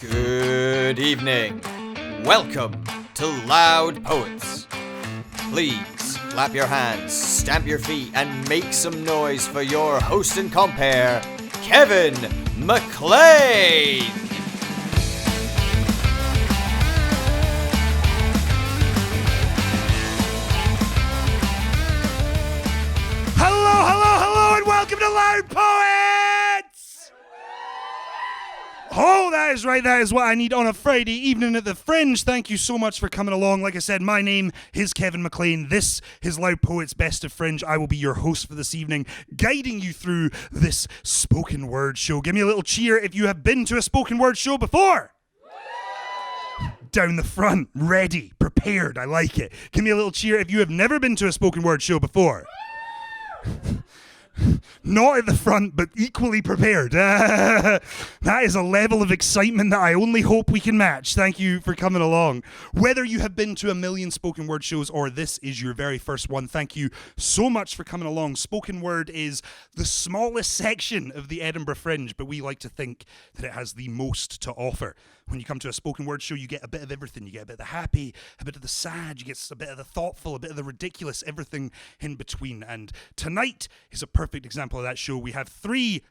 Good evening. Welcome to Loud Poets. Please clap your hands, stamp your feet, and make some noise for your host and compere, Kevin McLean. Hello, and welcome to Loud Poets! Oh, that is what I need on a Friday evening at the Fringe. Thank you so much for coming along. Like I said, my name is Kevin McLean. This is Loud Poets Best of Fringe. I will be your host for this evening, guiding you through this spoken word show. Give me a little cheer if you have been to a spoken word show before. Down the front, ready, prepared. I like it. Give me a little cheer if you have never been to a spoken word show before. Not at the front, but equally prepared. That is a level of excitement that I only hope we can match. Thank you for coming along. Whether you have been to a million spoken word shows or this is your very first one, thank you so much for coming along. Spoken word is the smallest section of the Edinburgh Fringe, but we like to think that it has the most to offer. When you come to a spoken word show, you get a bit of everything. You get a bit of the happy, a bit of the sad, you get a bit of the thoughtful, a bit of the ridiculous, everything in between. And tonight is a perfect example of that show. We have three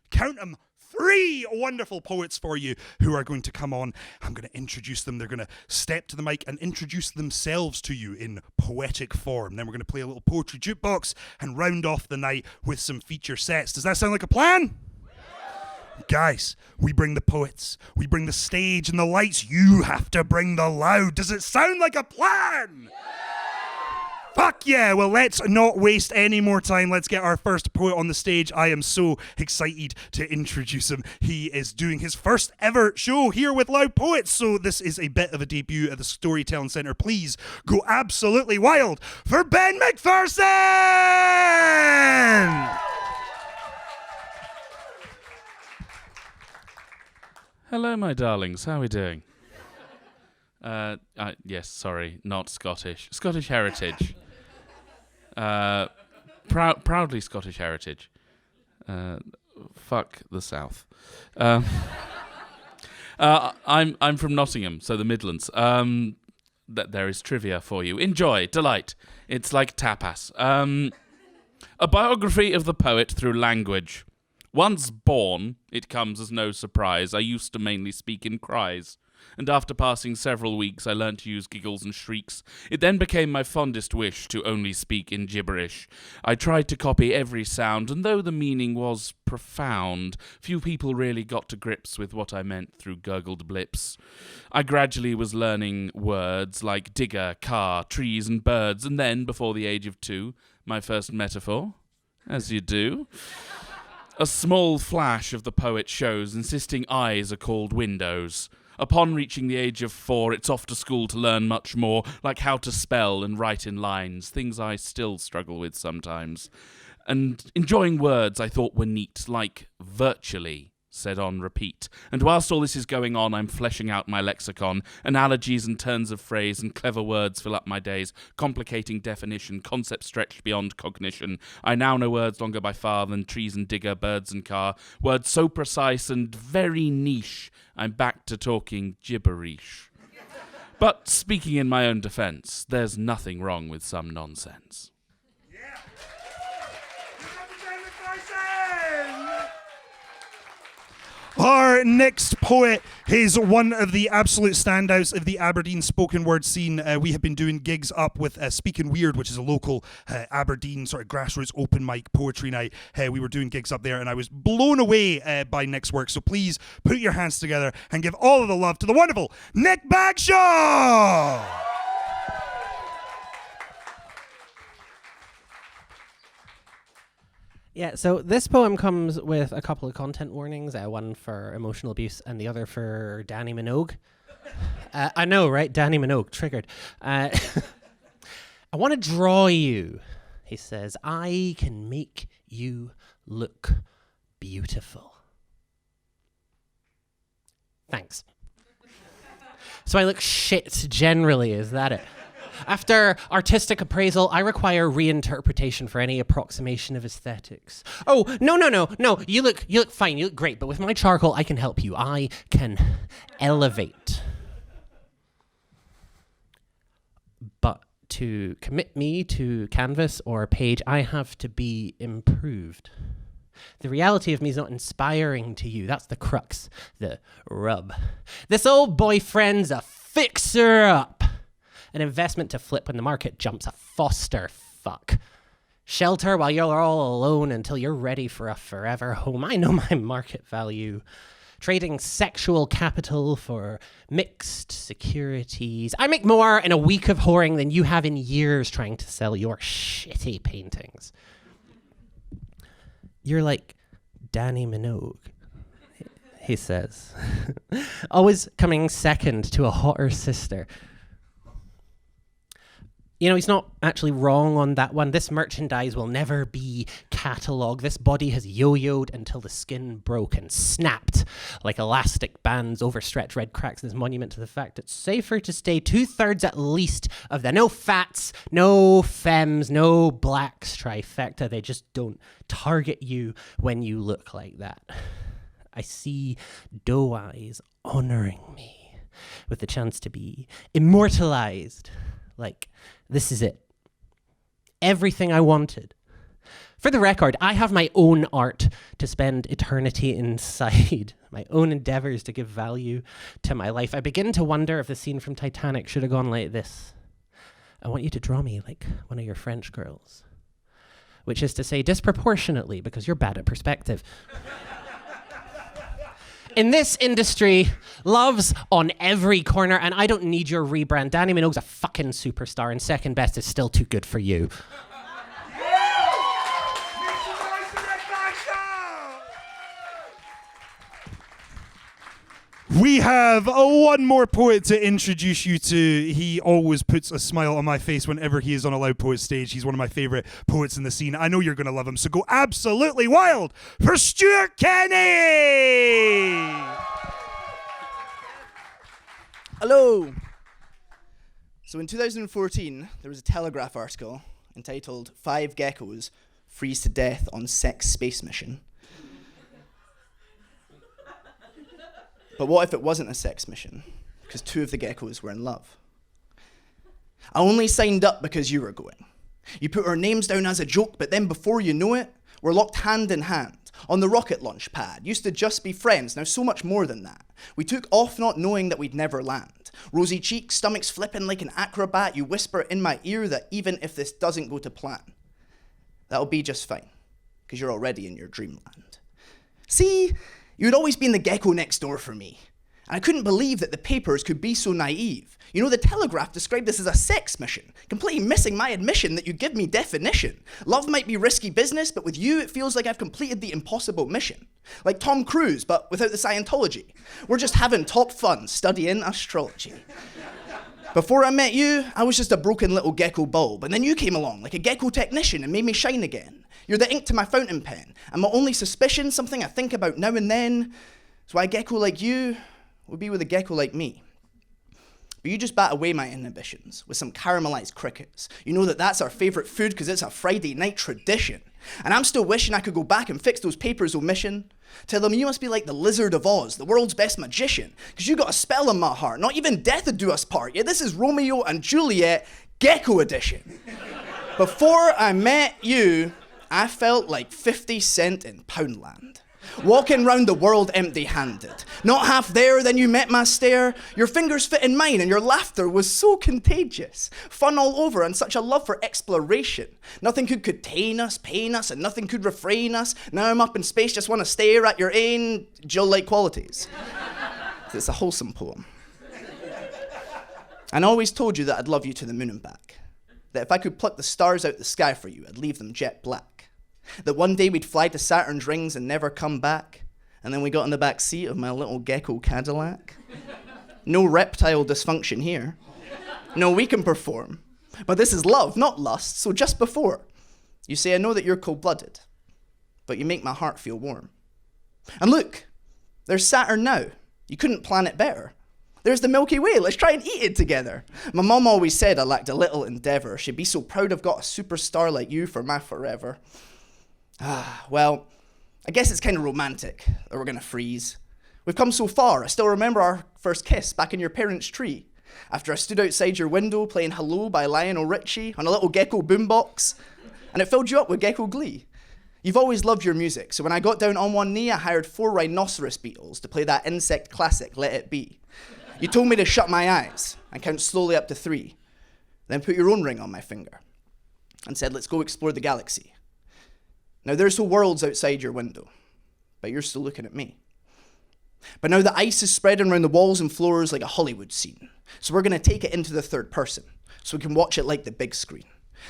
wonderful poets for you who are going to come on. I'm going to introduce them. They're going to step to the mic and introduce themselves to you in poetic form. Then we're going to play a little poetry jukebox and round off the night with some feature sets. Does that sound like a plan? Guys, we bring the poets, we bring the stage and the lights. You have to bring the loud. Does it sound like a plan? Fuck yeah, well let's not waste any more time. Let's get our first poet on the stage. I am so excited to introduce him. He is doing his first ever show here with Loud Poets, so this is a bit of a debut at the Storytelling Centre. Please go absolutely wild for Ben Macpherson! Hello, my darlings. How are we doing? Yes, sorry, not Scottish. Scottish heritage. Proudly Scottish heritage. Fuck the South. I'm from Nottingham, so the Midlands. There is trivia for you. Enjoy, delight. It's like tapas. A biography of the poet through language. Once born, it comes as no surprise, I used to mainly speak in cries. And after passing several weeks, I learnt to use giggles and shrieks. It then became my fondest wish to only speak in gibberish. I tried to copy every sound, and though the meaning was profound, few people really got to grips with what I meant through gurgled blips. I gradually was learning words like digger, car, trees and birds, and then, before the age of 2, my first metaphor, as you do. A small flash of the poet shows, insisting eyes are called windows. Upon reaching the age of 4, it's off to school to learn much more, like how to spell and write in lines, things I still struggle with sometimes. And enjoying words I thought were neat, like virtually, said on repeat. And whilst all this is going on, I'm fleshing out my lexicon. Analogies and turns of phrase and clever words fill up my days, complicating definition, concepts stretched beyond cognition. I now know words longer by far than trees and digger, birds and car. Words so precise and very niche, I'm back to talking gibberish. But speaking in my own defence, there's nothing wrong with some nonsense. Our next poet is one of the absolute standouts of the Aberdeen spoken word scene. We have been doing gigs up with Speaking Weird, which is a local Aberdeen sort of grassroots open mic poetry night. We were doing gigs up there and I was blown away by Nick's work. So please put your hands together and give all of the love to the wonderful Nick Bagshaw! Yeah, so this poem comes with a couple of content warnings, one for emotional abuse and the other for Danny Minogue. I know, right? Danny Minogue, triggered. I want to draw you, he says. I can make you look beautiful. Thanks. So I look shit generally, is that it? After artistic appraisal, I require reinterpretation for any approximation of aesthetics. Oh, no. You look fine. You look great. But with my charcoal, I can help you. I can elevate. But to commit me to canvas or page, I have to be improved. The reality of me is not inspiring to you. That's the crux, the rub. This old boyfriend's a fixer-up. An investment to flip when the market jumps, a foster fuck. Shelter while you're all alone until you're ready for a forever home. I know my market value. Trading sexual capital for mixed securities. I make more in a week of whoring than you have in years trying to sell your shitty paintings. You're like Danny Minogue, he says. Always coming second to a hotter sister. You know, he's not actually wrong on that one. This merchandise will never be catalogue. This body has yo-yoed until the skin broke and snapped like elastic bands, overstretched red cracks. This monument to the fact it's safer to stay 2/3 at least of the no fats, no femmes, no blacks trifecta. They just don't target you when you look like that. I see doe eyes honoring me with the chance to be immortalized. Like, this is it. Everything I wanted. For the record, I have my own art to spend eternity inside, my own endeavors to give value to my life. I begin to wonder if the scene from Titanic should have gone like this. I want you to draw me like one of your French girls. Which is to say, disproportionately, because you're bad at perspective. In this industry, love's on every corner, and I don't need your rebrand. Danny Minogue's a fucking superstar, and second best is still too good for you. We have one more poet to introduce you to. He always puts a smile on my face whenever he is on a Loud Poet stage. He's one of my favourite poets in the scene. I know you're going to love him, so go absolutely wild for Stuart Kenny! Hello! So in 2014, there was a Telegraph article entitled 5 Geckos Freeze to Death on Sex Space Mission. But what if it wasn't a sex mission? Because 2 of the geckos were in love. I only signed up because you were going. You put our names down as a joke, but then before you know it, we're locked hand in hand on the rocket launch pad. Used to just be friends, now so much more than that. We took off not knowing that we'd never land. Rosy cheeks, stomachs flipping like an acrobat. You whisper in my ear that even if this doesn't go to plan, that'll be just fine, because you're already in your dreamland. See, you'd always been the gecko next door for me. And I couldn't believe that the papers could be so naive. You know, the Telegraph described this as a sex mission, completely missing my admission that you give me definition. Love might be risky business, but with you, it feels like I've completed the impossible mission. Like Tom Cruise, but without the Scientology. We're just having top fun studying astrology. Before I met you, I was just a broken little gecko bulb, and then you came along like a gecko technician and made me shine again. You're the ink to my fountain pen, and my only suspicion, something I think about now and then, is why a gecko like you would be with a gecko like me. But you just bat away my inhibitions with some caramelized crickets. You know that that's our favourite food because it's a Friday night tradition. And I'm still wishing I could go back and fix those papers' omission. Tell them you must be like the Lizard of Oz, the world's best magician, because you got a spell on my heart. Not even death would do us part. Yeah, this is Romeo and Juliet, Gecko edition. Before I met you, I felt like 50 Cent in Poundland. Walking round the world empty-handed. Not half there, then you met my stare. Your fingers fit in mine and your laughter was so contagious. Fun all over and such a love for exploration. Nothing could contain us, pain us, and nothing could refrain us. Now I'm up in space, just want to stare at your angel-like qualities. It's a wholesome poem. And I always told you that I'd love you to the moon and back. That if I could pluck the stars out the sky for you, I'd leave them jet black. That one day we'd fly to Saturn's rings and never come back. And then we got in the back seat of my little gecko Cadillac. No reptile dysfunction here. No, we can perform. But this is love, not lust, so just before. You say, I know that you're cold-blooded, but you make my heart feel warm. And look, there's Saturn now. You couldn't plan it better. There's the Milky Way. Let's try and eat it together. My mum always said I lacked a little endeavour. She'd be so proud I've got a superstar like you for my forever. Well, I guess it's kind of romantic that we're going to freeze. We've come so far. I still remember our first kiss back in your parents' tree. After I stood outside your window playing Hello by Lionel Richie on a little gecko boombox. And it filled you up with gecko glee. You've always loved your music, so when I got down on one knee, I hired 4 rhinoceros beetles to play that insect classic, Let It Be. You told me to shut my eyes and count slowly up to 3. Then put your own ring on my finger and said, let's go explore the galaxy. Now there's whole worlds outside your window, but you're still looking at me. But now the ice is spreading around the walls and floors like a Hollywood scene. So we're going to take it into the third person, so we can watch it like the big screen.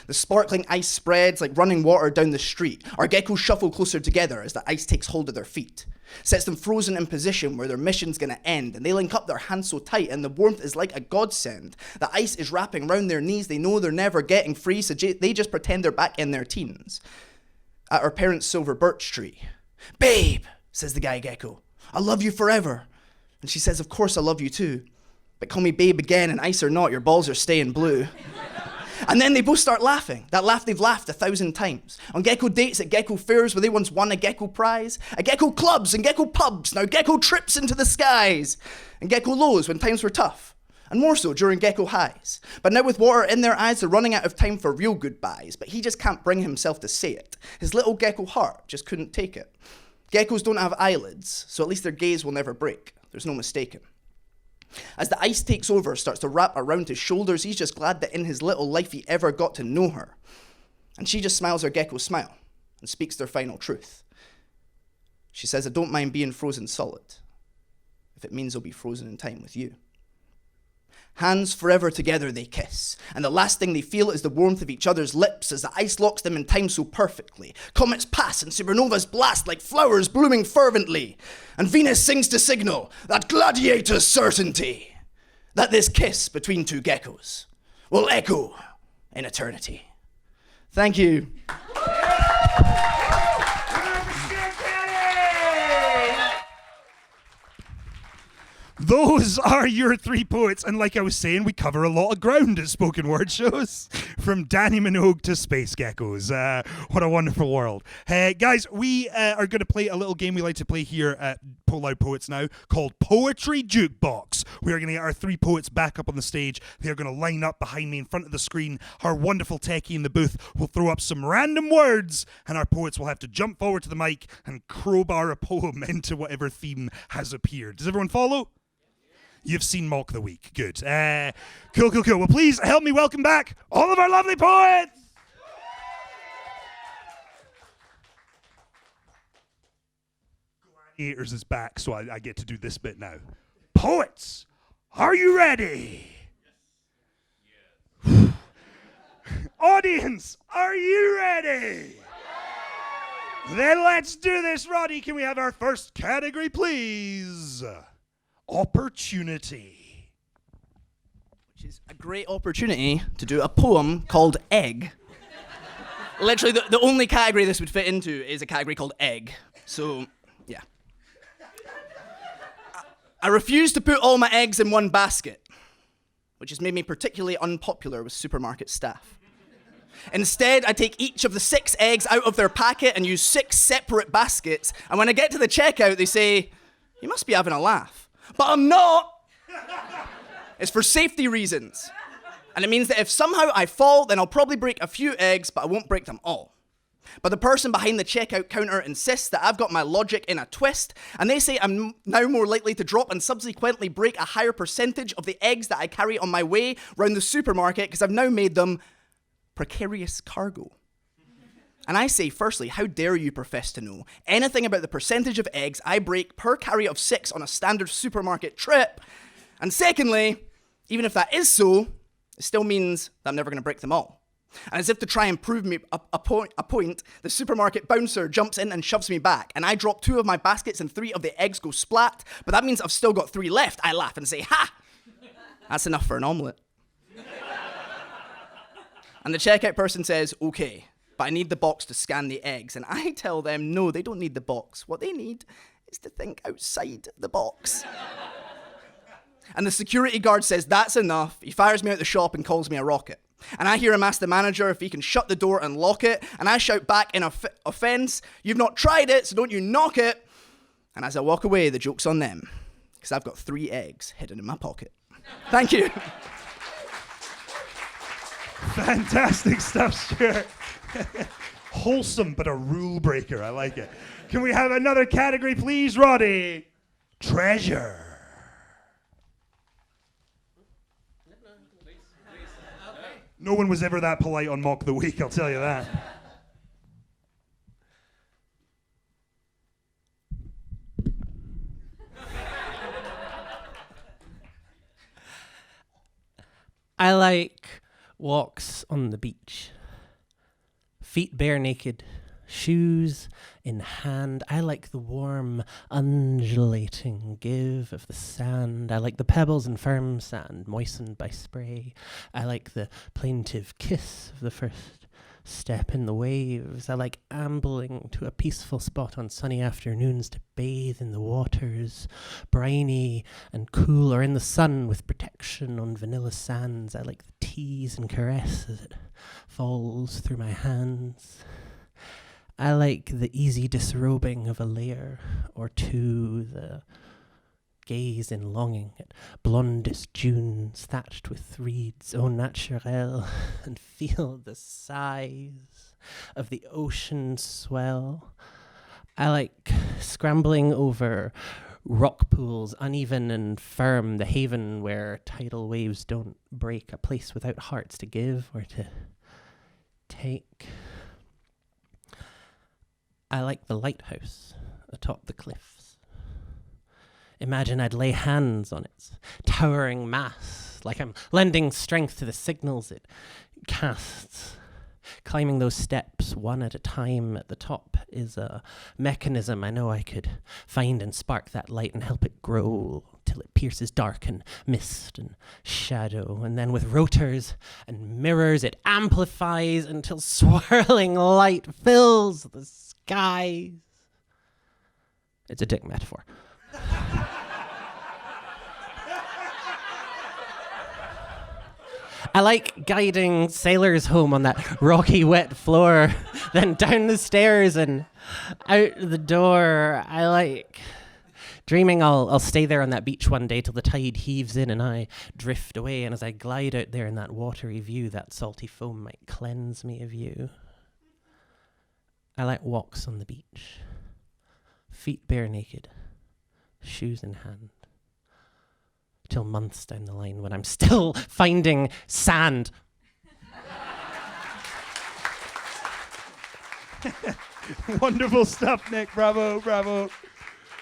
The sparkling ice spreads like running water down the street. Our geckos shuffle closer together as the ice takes hold of their feet. Sets them frozen in position where their mission's going to end, and they link up their hands so tight, and the warmth is like a godsend. The ice is wrapping round their knees. They know they're never getting free, so they just pretend they're back in their teens. At our parents' silver birch tree. Babe, says the guy gecko, I love you forever. And she says, of course I love you too. But call me babe again, and ice or not, your balls are staying blue. And then they both start laughing. That laugh they've laughed 1,000 times. On gecko dates at gecko fairs where they once won a gecko prize. At gecko clubs and gecko pubs, now gecko trips into the skies. And gecko lows when times were tough. And more so during gecko highs. But now with water in their eyes, they're running out of time for real goodbyes. But he just can't bring himself to say it. His little gecko heart just couldn't take it. Geckos don't have eyelids, so at least their gaze will never break. There's no mistaking. As the ice takes over, starts to wrap around his shoulders, he's just glad that in his little life he ever got to know her. And she just smiles her gecko smile and speaks their final truth. She says, I don't mind being frozen solid if it means I'll be frozen in time with you. Hands forever together they kiss, and the last thing they feel is the warmth of each other's lips as the ice locks them in time so perfectly. Comets pass and supernovas blast like flowers blooming fervently, and Venus sings to signal that gladiator's certainty that this kiss between 2 geckos will echo in eternity. Thank you. Those are your 3 poets, and like I was saying, we cover a lot of ground at spoken word shows, from Danny Minogue to space geckos. What a wonderful world. Guys, we are going to play a little game we like to play here at Loud Poets now, called Poetry Jukebox. We are going to get our 3 poets back up on the stage. They are going to line up behind me in front of the screen. Our wonderful techie in the booth will throw up some random words, and our poets will have to jump forward to the mic and crowbar a poem into whatever theme has appeared. Does everyone follow? You've seen Mock the Week. Good. Cool. Well, please help me welcome back all of our lovely poets. Gladiators is back, so I get to do this bit now. Poets, are you ready? Yes. Audience, are you ready? Then let's do this. Roddy, can we have our first category, please? Opportunity. Which is a great opportunity to do a poem called Egg. Literally, the only category this would fit into is a category called Egg. So, yeah. I refuse to put all my eggs in one basket, which has made me particularly unpopular with supermarket staff. Instead, I take each of the 6 eggs out of their packet and use 6 separate baskets, and when I get to the checkout, they say, you must be having a laugh. But I'm not. It's for safety reasons. And it means that if somehow I fall, then I'll probably break a few eggs, but I won't break them all. But the person behind the checkout counter insists that I've got my logic in a twist, and they say I'm now more likely to drop and subsequently break a higher percentage of the eggs that I carry on my way round the supermarket because I've now made them precarious cargo. And I say, firstly, how dare you profess to know anything about the percentage of eggs I break per carry of 6 on a standard supermarket trip? And secondly, even if that is so, it still means that I'm never going to break them all. And as if to try and prove me a point, the supermarket bouncer jumps in and shoves me back, and I drop 2 of my baskets and 3 of the eggs go splat, but that means I've still got 3 left. I laugh and say, ha! That's enough for an omelette. And the checkout person says, okay, but I need the box to scan the eggs. And I tell them, no, they don't need the box. What they need is to think outside the box. And the security guard says, that's enough. He fires me out the shop and calls me a rocket. And I hear him ask the manager if he can shut the door and lock it. And I shout back in offense, you've not tried it, so don't you knock it. And as I walk away, the joke's on them, because I've got 3 eggs hidden in my pocket. Thank you. Fantastic stuff, Stuart. Wholesome, but a rule breaker. I like it. Can we have another category, please, Roddy? Treasure. No one was ever that polite on Mock the Week, I'll tell you that. I like walks on the beach. Feet bare naked, shoes in hand. I like the warm, undulating give of the sand. I like the pebbles and firm sand, moistened by spray. I like the plaintive kiss of the first step in the waves. I like ambling to a peaceful spot on sunny afternoons to bathe in the waters, briny and cool, or in the sun with protection on vanilla sands. I like the tease and caress as it falls through my hands. I like the easy disrobing of a layer or two, the gaze in longing at blondest dunes thatched with reeds au naturel, and feel the sighs of the ocean swell. I like scrambling over rock pools, uneven and firm, the haven where tidal waves don't break, a place without hearts to give or to take. I like the lighthouse atop the cliffs. Imagine I'd lay hands on its towering mass, like I'm lending strength to the signals it casts. Climbing those steps one at a time at the top is a mechanism I know I could find and spark that light and help it grow till it pierces dark and mist and shadow. And then with rotors and mirrors it amplifies until swirling light fills the skies. It's a dick metaphor. I like guiding sailors home on that rocky, wet floor, then down the stairs and out the door. I like dreaming I'll stay there on that beach one day till the tide heaves in and I drift away. And as I glide out there in that watery view, that salty foam might cleanse me of you. I like walks on the beach, feet bare naked, shoes in hand. Till months down the line when I'm still finding sand. Wonderful stuff, Nick. Bravo, bravo.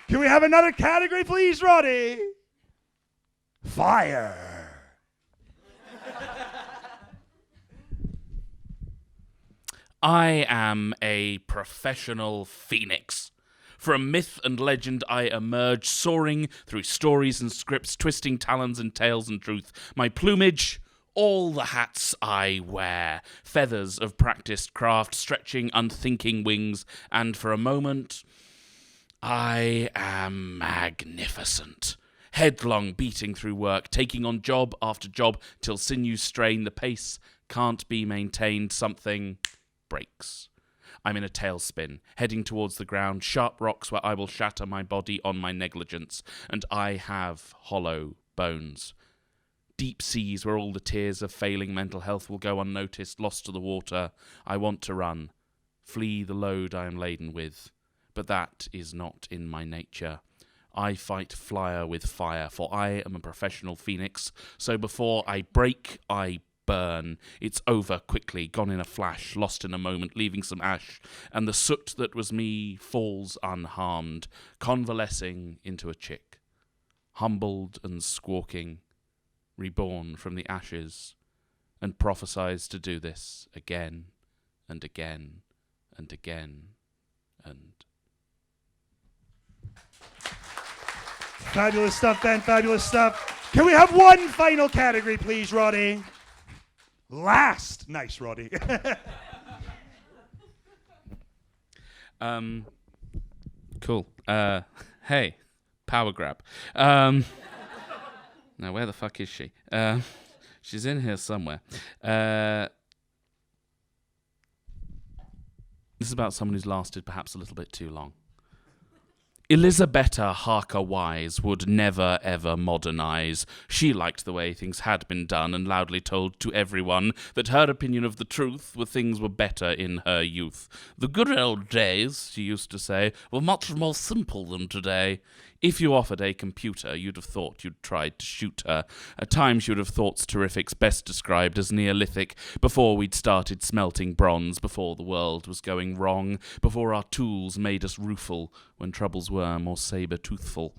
Can we have another category, please, Roddy? Fire. I am a professional phoenix. From myth and legend I emerge, soaring through stories and scripts, twisting talons and tails and truth. My plumage, all the hats I wear, feathers of practiced craft, stretching unthinking wings, and for a moment, I am magnificent. Headlong beating through work, taking on job after job, till sinews strain, the pace can't be maintained, something breaks. I'm in a tailspin, heading towards the ground, sharp rocks where I will shatter my body on my negligence, and I have hollow bones. Deep seas where all the tears of failing mental health will go unnoticed, lost to the water. I want to run, flee the load I am laden with, but that is not in my nature. I fight flyer with fire, for I am a professional phoenix, so before I break, I burn. It's over quickly, gone in a flash, lost in a moment, leaving some ash, and the soot that was me falls unharmed, convalescing into a chick, humbled and squawking, reborn from the ashes, and prophesies to do this again and again and again and... Fabulous stuff, Ben. Fabulous stuff. Can we have one final category, please, Roddy? Last. Nice, Roddy. Cool. Hey, power grab. Now, where the fuck is she? She's in here somewhere. This is about someone who's lasted perhaps a little bit too long. Elizabetta Harker Wise would never ever modernise. She liked the way things had been done and loudly told to everyone that her opinion of the truth were things were better in her youth. The good old days, she used to say, were much more simple than today. If you offered a computer, you'd have thought you'd tried to shoot her. At times you'd have thought terrific's best described as Neolithic, before we'd started smelting bronze, before the world was going wrong, before our tools made us rueful, when troubles were more sabre-toothful.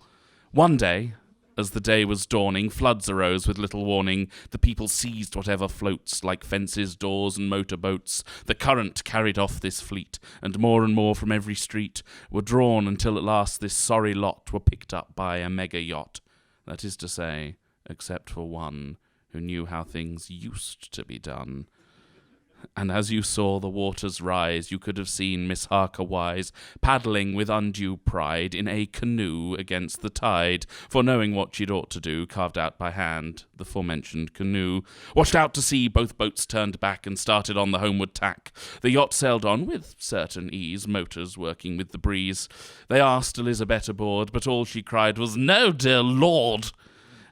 One day, as the day was dawning, floods arose with little warning. The people seized whatever floats, like fences, doors, and motorboats. The current carried off this fleet, and more from every street were drawn until at last this sorry lot were picked up by a mega yacht. That is to say, except for one who knew how things used to be done. And as you saw the waters rise, you could have seen Miss Harker Wise paddling with undue pride in a canoe against the tide, for knowing what she'd ought to do, carved out by hand the forementioned canoe. Washed out to sea, both boats turned back and started on the homeward tack. The yacht sailed on with certain ease, motors working with the breeze. They asked Elizabeth aboard, but all she cried was, "No, dear Lord!"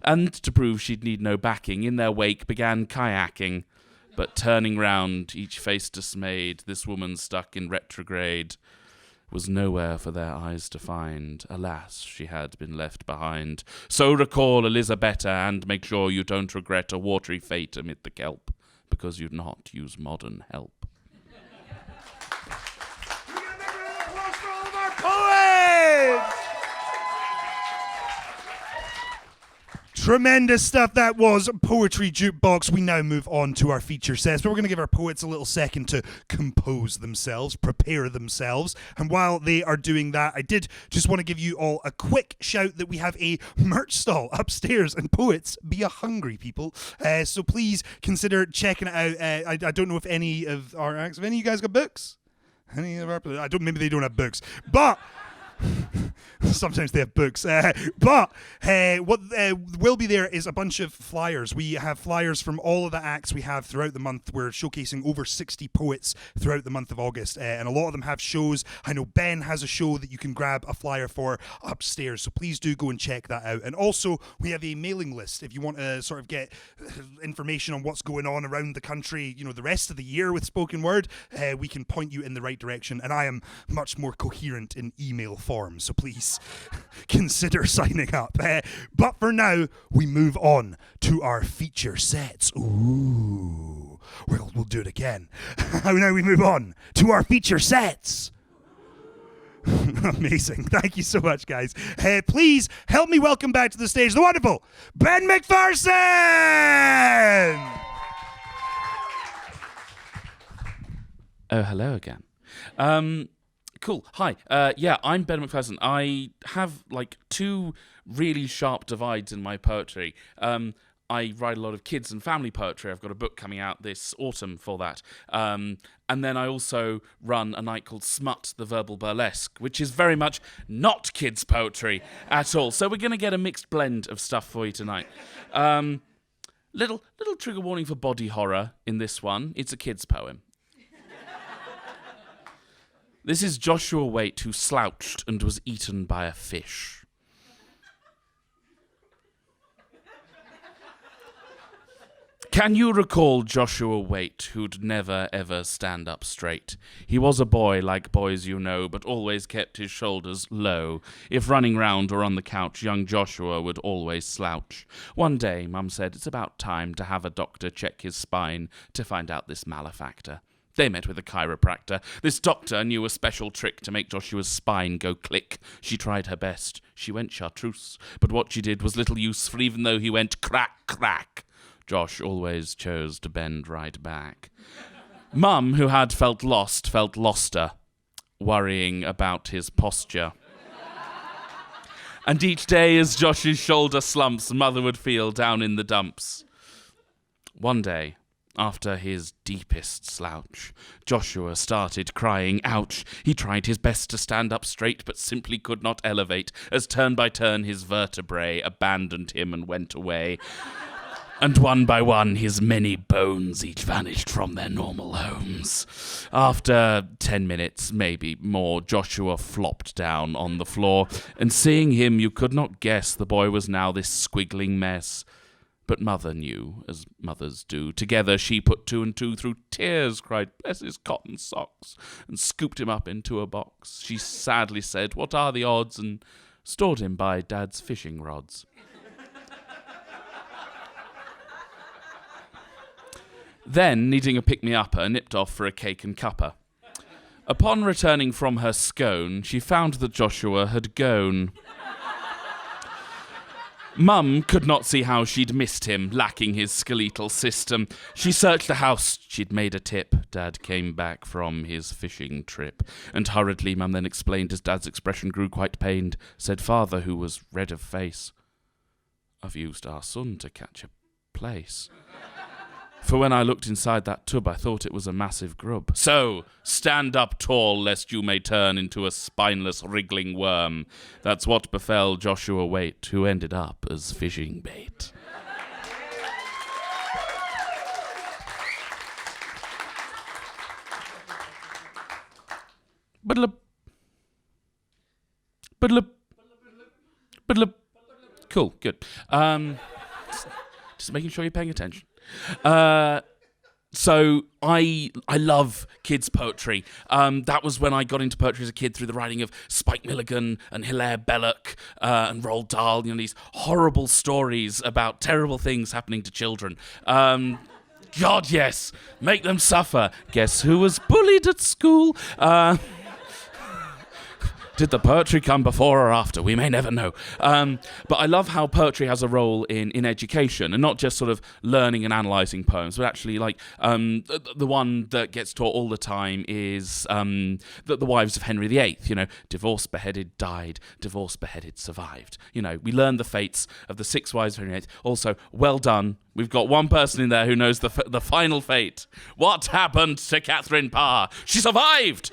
And to prove she'd need no backing, in their wake began kayaking. But turning round, each face dismayed, this woman stuck in retrograde was nowhere for their eyes to find. Alas, she had been left behind. So recall Elizabetta and make sure you don't regret a watery fate amid the kelp, because you'd not use modern help. Tremendous stuff that was. Poetry Jukebox. We now move on to our feature sets, but we're going to give our poets a little second to compose themselves, prepare themselves. And while they are doing that, I did just want to give you all a quick shout that we have a merch stall upstairs, and poets be a hungry people. So please consider checking it out. I don't know if any of our acts, have any of you guys got books? Any of our, maybe they don't have books, but sometimes they have books. But what will be there is a bunch of flyers. We have flyers from all of the acts we have throughout the month. We're showcasing over 60 poets throughout the month of August, and a lot of them have shows. I know Ben has a show that you can grab a flyer for upstairs, so please do go and check that out. And also, we have a mailing list if you want to sort of get information on what's going on around the country, you know, the rest of the year with spoken word. We can point you in the right direction, and I am much more coherent in email form, so please consider signing up. But for now, we move on to our feature sets. Ooh, we'll do it again. Now we move on to our feature sets. Amazing. Thank you so much, guys. Please help me welcome back to the stage the wonderful Ben Macpherson! Oh, hello again. Cool. Hi. Yeah, I'm Ben Macpherson. I have like two really sharp divides in my poetry. I write a lot of kids and family poetry. I've got a book coming out this autumn for that. And then I also run a night called Smut, the Verbal Burlesque, which is very much not kids' poetry at all. So we're going to get a mixed blend of stuff for you tonight. Little trigger warning for body horror in this one. It's a kid's poem. This is Joshua Waite, who slouched and was eaten by a fish. Can you recall Joshua Waite, who'd never ever stand up straight? He was a boy like boys you know, but always kept his shoulders low. If running round or on the couch, young Joshua would always slouch. One day, Mum said, it's about time to have a doctor check his spine to find out this malefactor. They met with a chiropractor. This doctor knew a special trick to make Joshua's spine go click. She tried her best. She went chartreuse. But what she did was little use, for even though he went crack, crack, Josh always chose to bend right back. Mum, who had felt loster, worrying about his posture. And each day as Josh's shoulder slumps, Mother would feel down in the dumps. One day, After his deepest slouch, Joshua started crying, ouch. He tried his best to stand up straight, but simply could not elevate, as turn by turn his vertebrae abandoned him and went away. And one by one, his many bones each vanished from their normal homes. After 10 minutes, maybe more, Joshua flopped down on the floor, and seeing him, you could not guess the boy was now this squiggling mess. But mother knew, as mothers do. Together she put 2 and 2 through tears, cried, bless his cotton socks, and scooped him up into a box. She sadly said, what are the odds, and stored him by Dad's fishing rods. Then, needing a pick-me-upper, nipped off for a cake and cuppa. Upon returning from her scone, she found that Joshua had gone. Mum could not see how she'd missed him, lacking his skeletal system. She searched the house, she'd made a tip. Dad came back from his fishing trip. And hurriedly, Mum then explained as Dad's expression grew quite pained, said father, who was red of face, I've used our son to catch a place. For when I looked inside that tub, I thought it was a massive grub. So, stand up tall, lest you may turn into a spineless, wriggling worm. That's what befell Joshua Waite, who ended up as fishing bait. Cool, good. Just making sure you're paying attention. So I love kids' poetry. That was when I got into poetry as a kid through the writing of Spike Milligan and Hilaire Belloc and Roald Dahl. You know, these horrible stories about terrible things happening to children. God, yes, make them suffer. Guess who was bullied at school? Did the poetry come before or after? We may never know. But I love how poetry has a role in education, and not just sort of learning and analysing poems, but actually like the one that gets taught all the time is the Wives of Henry VIII. You know, divorced, beheaded, died, divorced, beheaded, survived. You know, we learn the fates of the 6 wives of Henry VIII. Also, well done. We've got one person in there who knows the final fate. What happened to Catherine Parr? She survived!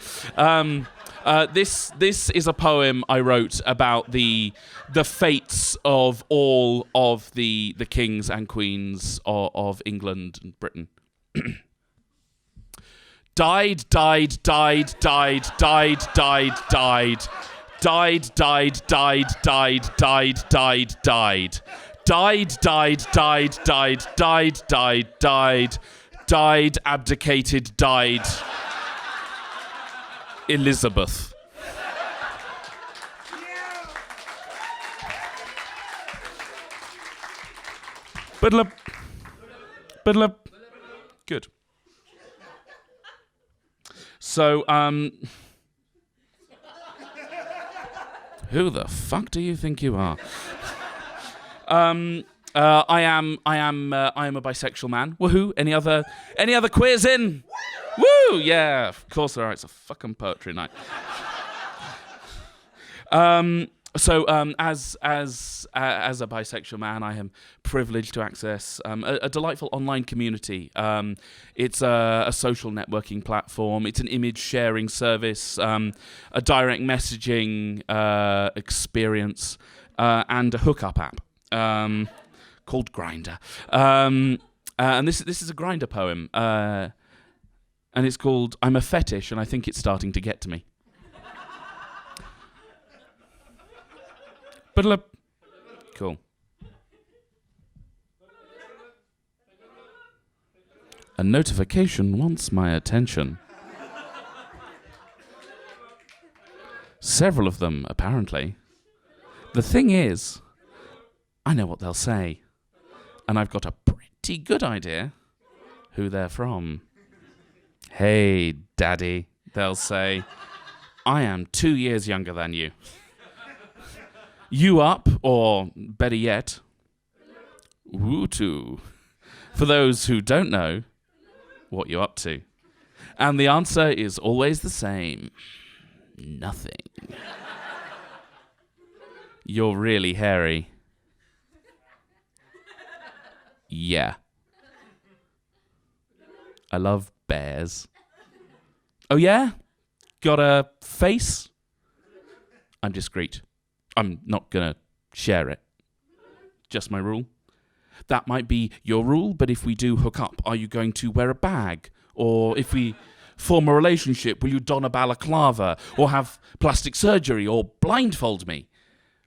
This is a poem I wrote about the fates of all of the kings and queens of England and Britain. Died, died, died, died, died, died, died. Died, died, died, died, died, died, died. Died, died, died, died, died, died, died. Died, abdicated, died. Elizabeth. But good. So, who the fuck do you think you are? I am a bisexual man. Woohoo! Any other queers in? Woo! Yeah, of course there are. It's a fucking poetry night. So, as a bisexual man, I am privileged to access a delightful online community. It's a social networking platform. It's an image sharing service, a direct messaging experience, and a hookup app called Grindr. And this is a Grindr poem, and it's called "I'm a Fetish, and I Think It's Starting to Get to Me." Cool. A notification wants my attention. Several of them, apparently. The thing is, I know what they'll say, and I've got a pretty good idea who they're from. Hey, Daddy, they'll say. I am 2 years younger than you. You up, or better yet, woo-too. For those who don't know what you're up to. And the answer is always the same. Nothing. You're really hairy. Yeah. I love bears. Oh yeah? Got a face? I'm discreet. I'm not gonna share it. Just my rule. That might be your rule, but if we do hook up, are you going to wear a bag? Or if we form a relationship, will you don a balaclava? Or have plastic surgery? Or blindfold me?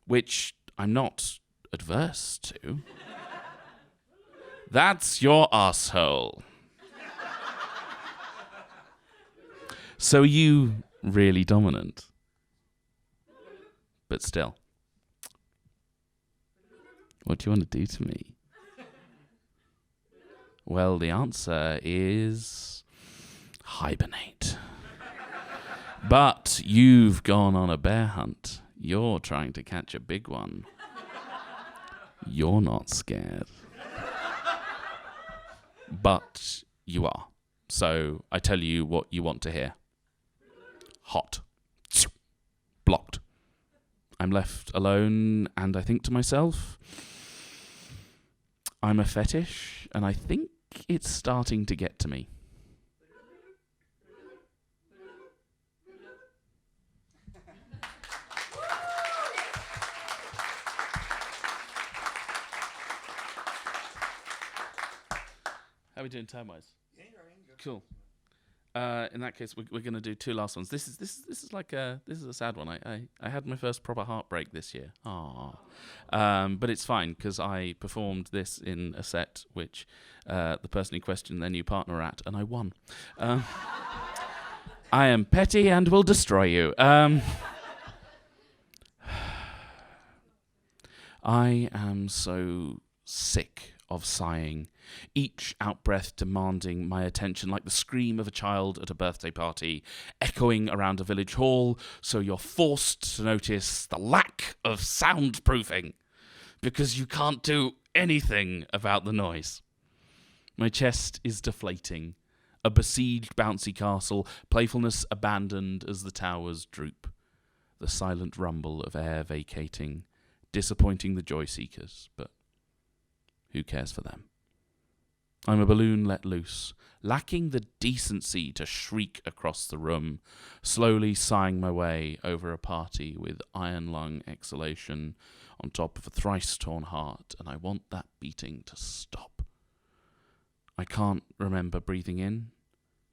Which I'm not adverse to. That's your asshole. So are you really dominant? But still. What do you want to do to me? Well, the answer is hibernate. But you've gone on a bear hunt. You're trying to catch a big one. You're not scared. But you are. So I tell you what you want to hear. Hot. Blocked. I'm left alone, and I think to myself, I'm a fetish, and I think it's starting to get to me. How are we doing time-wise? Cool. In that case, we're going to do two last ones. This is a sad one. I had my first proper heartbreak this year. But it's fine because I performed this in a set which the person in question their new partner at, and I won. I am petty and will destroy you. I am so sick of sighing, each outbreath demanding my attention like the scream of a child at a birthday party, echoing around a village hall, so you're forced to notice the lack of soundproofing, because you can't do anything about the noise. My chest is deflating, a besieged bouncy castle, playfulness abandoned as the towers droop, the silent rumble of air vacating, disappointing the joy-seekers, but who cares for them? I'm a balloon let loose, lacking the decency to shriek across the room, slowly sighing my way over a party with iron lung exhalation on top of a thrice-torn heart, and I want that beating to stop. I can't remember breathing in,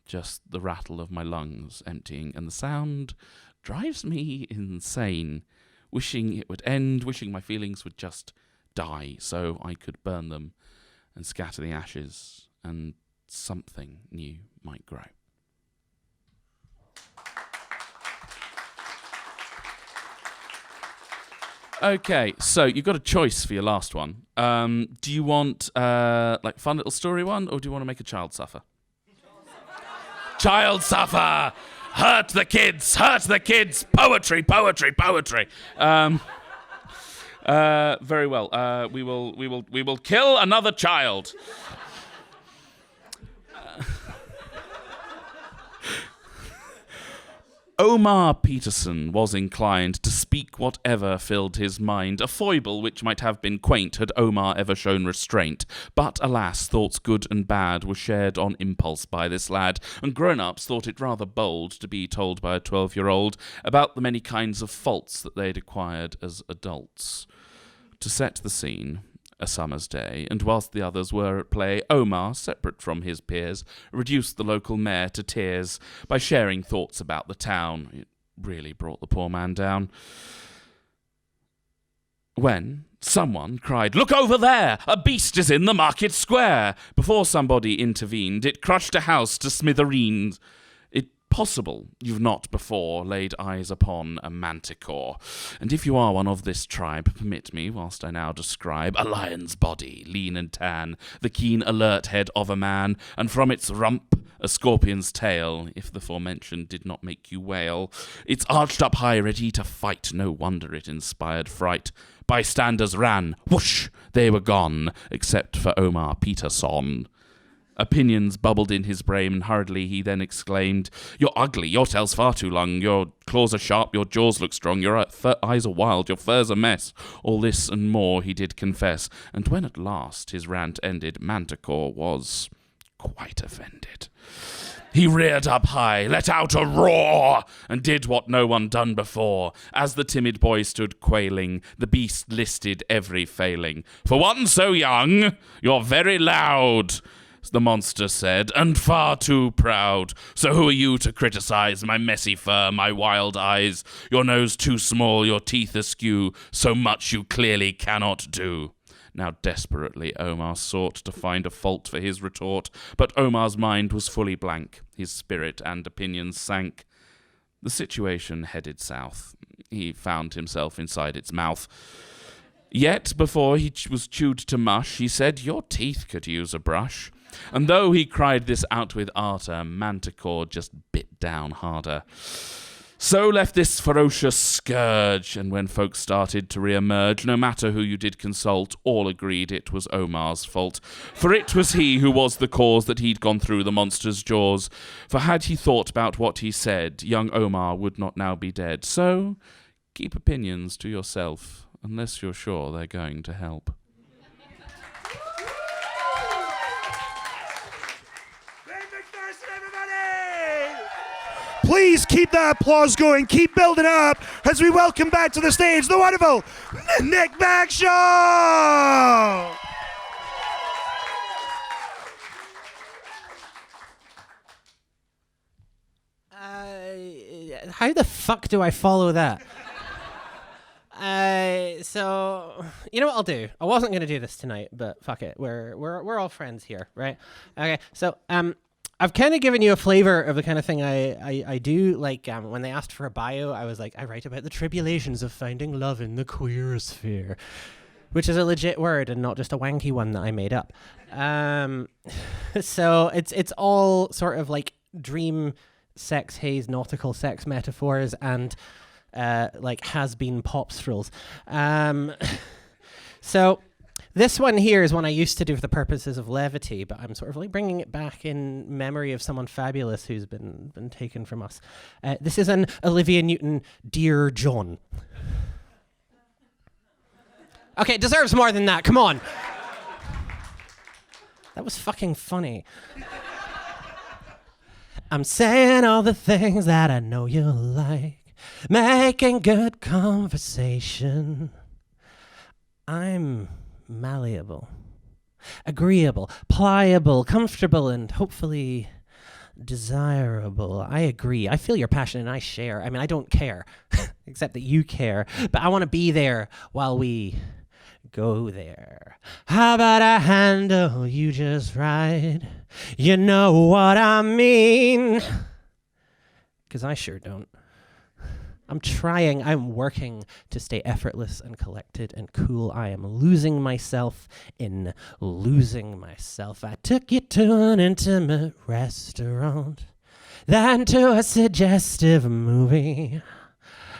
just the rattle of my lungs emptying, and the sound drives me insane, wishing it would end, wishing my feelings would just die so I could burn them and scatter the ashes and something new might grow. Okay, so you've got a choice for your last one. Do you want like fun little story one, or do you want to make a child suffer? Child suffer! Hurt the kids! Hurt the kids! Poetry! Poetry! Poetry! Very well. We will kill another child. Omar Peterson was inclined to speak whatever filled his mind, a foible which might have been quaint had Omar ever shown restraint. But alas, thoughts good and bad were shared on impulse by this lad, and grown-ups thought it rather bold to be told by a 12-year-old about the many kinds of faults that they'd acquired as adults. To set the scene, a summer's day, and whilst the others were at play, Omar, separate from his peers, reduced the local mayor to tears by sharing thoughts about the town. It really brought the poor man down. When someone cried, "Look over there! A beast is in the market square!" Before somebody intervened, it crushed a house to smithereens. Possible you've not before laid eyes upon a manticore, and if you are one of this tribe, permit me, whilst I now describe a lion's body, lean and tan, the keen alert head of a man, and from its rump a scorpion's tail, if the forementioned did not make you wail. It's arched up high, ready to fight, no wonder it inspired fright. Bystanders ran, whoosh, they were gone, except for Omar Peterson. Opinions bubbled in his brain, and hurriedly he then exclaimed, "You're ugly, your tail's far too long, your claws are sharp, your jaws look strong, your eyes are wild, your fur's a mess." All this and more he did confess, and when at last his rant ended, Manticore was quite offended. He reared up high, let out a roar, and did what no one done before. As the timid boy stood quailing, the beast listed every failing. For one so young, you're very loud, the monster said, and far too proud. So who are you to criticize my messy fur, my wild eyes? Your nose too small, your teeth askew, so much you clearly cannot do. Now desperately Omar sought to find a fault for his retort, but Omar's mind was fully blank. His spirit and opinions sank. The situation headed south. He found himself inside its mouth. Yet, before he was chewed to mush, he said, your teeth could use a brush. And though he cried this out with ardor, Manticore just bit down harder. So left this ferocious scourge, and when folks started to re-emerge, no matter who you did consult, all agreed it was Omar's fault. For it was he who was the cause that he'd gone through the monster's jaws. For had he thought about what he said, young Omar would not now be dead. So keep opinions to yourself, unless you're sure they're going to help. Ben Macpherson, everybody! Please keep that applause going. Keep building up as we welcome back to the stage the wonderful Nick Bagshaw! How the fuck do I follow that? So you know what I'll do? I wasn't gonna do this tonight, but fuck it. We're all friends here, right? Okay. So I've kind of given you a flavor of the kind of thing I do. Like when they asked for a bio, I was like, I write about the tribulations of finding love in the queer sphere, which is a legit word and not just a wanky one that I made up. So it's all sort of like dream sex haze, nautical sex metaphors, and like has-been pop thrills. So this one here is one I used to do for the purposes of levity, but I'm sort of like bringing it back in memory of someone fabulous who's been taken from us. This is an Olivia Newton Dear John. Okay, it deserves more than that. Come on. That was fucking funny. I'm saying all the things that I know you like. Making good conversation. I'm malleable, agreeable, pliable, comfortable, and hopefully desirable. I agree. I feel your passion and I share. I mean, I don't care, except that you care. But I want to be there while we go there. How about I handle you just right? You know what I mean. 'Cause I sure don't. I'm trying, I'm working to stay effortless and collected and cool. I am losing myself in losing myself. I took you to an intimate restaurant, then to a suggestive movie.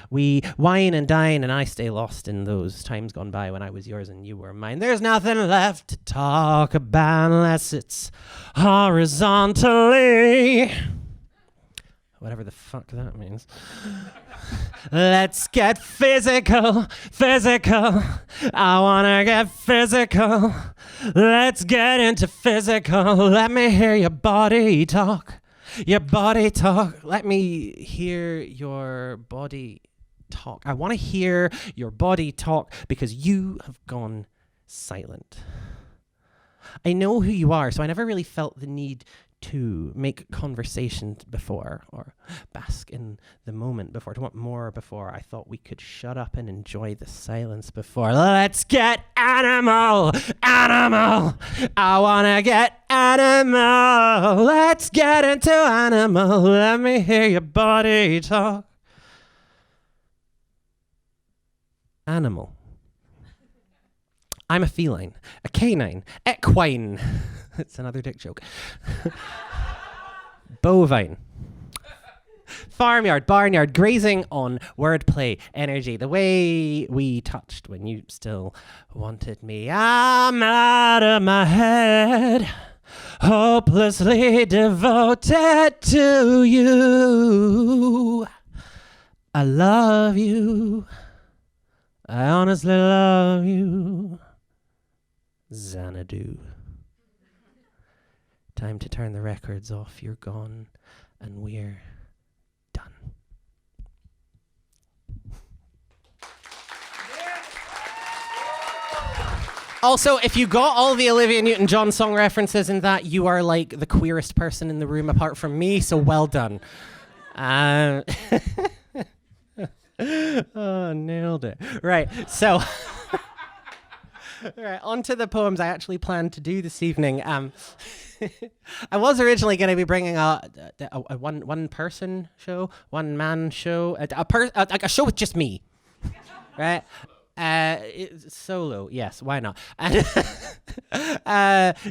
We wine and dine and I stay lost in those times gone by when I was yours and you were mine. There's nothing left to talk about unless it's horizontally. Whatever the fuck that means. Let's get physical, physical. I wanna get physical. Let's get into physical. Let me hear your body talk. Your body talk. Let me hear your body talk. I wanna hear your body talk because you have gone silent. I know who you are, so I never really felt the need to make conversation before or bask in the moment before, to want more before. I thought we could shut up and enjoy the silence before. Let's get animal, animal. I wanna get animal. Let's get into animal. Let me hear your body talk. Animal. I'm a feline, a canine, equine. It's another dick joke. Bovine. Farmyard, barnyard, grazing on wordplay, energy, the way we touched when you still wanted me. I'm out of my head, hopelessly devoted to you. I love you. I honestly love you. Xanadu. Time to turn the records off. You're gone, and we're done. Also, if you got all the Olivia Newton-John song references in that, you are like the queerest person in the room apart from me, so well done. Oh, nailed it. Right, so... Right, on to the poems I actually planned to do this evening. I was originally going to be bringing a one-person show, one-man show, like a show with just me, right? Solo, yes, why not?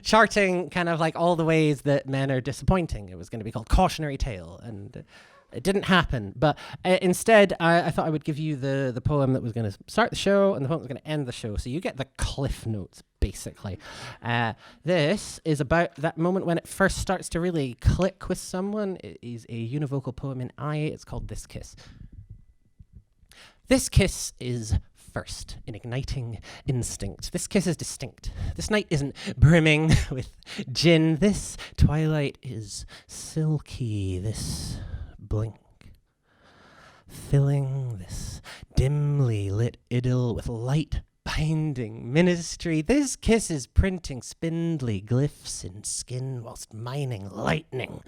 Charting kind of like all the ways that men are disappointing. It was going to be called Cautionary Tale, and it didn't happen. But instead, I thought I would give you the poem that was going to start the show and the poem that was going to end the show. So you get the cliff notes, basically. This is about that moment when it first starts to really click with someone. It is a univocal poem in I. It's called This Kiss. This kiss is first, an igniting instinct. This kiss is distinct. This night isn't brimming with gin. This twilight is silky. This blink, filling this dimly lit idyll with light binding ministry. This kiss is printing spindly glyphs in skin whilst mining lightning.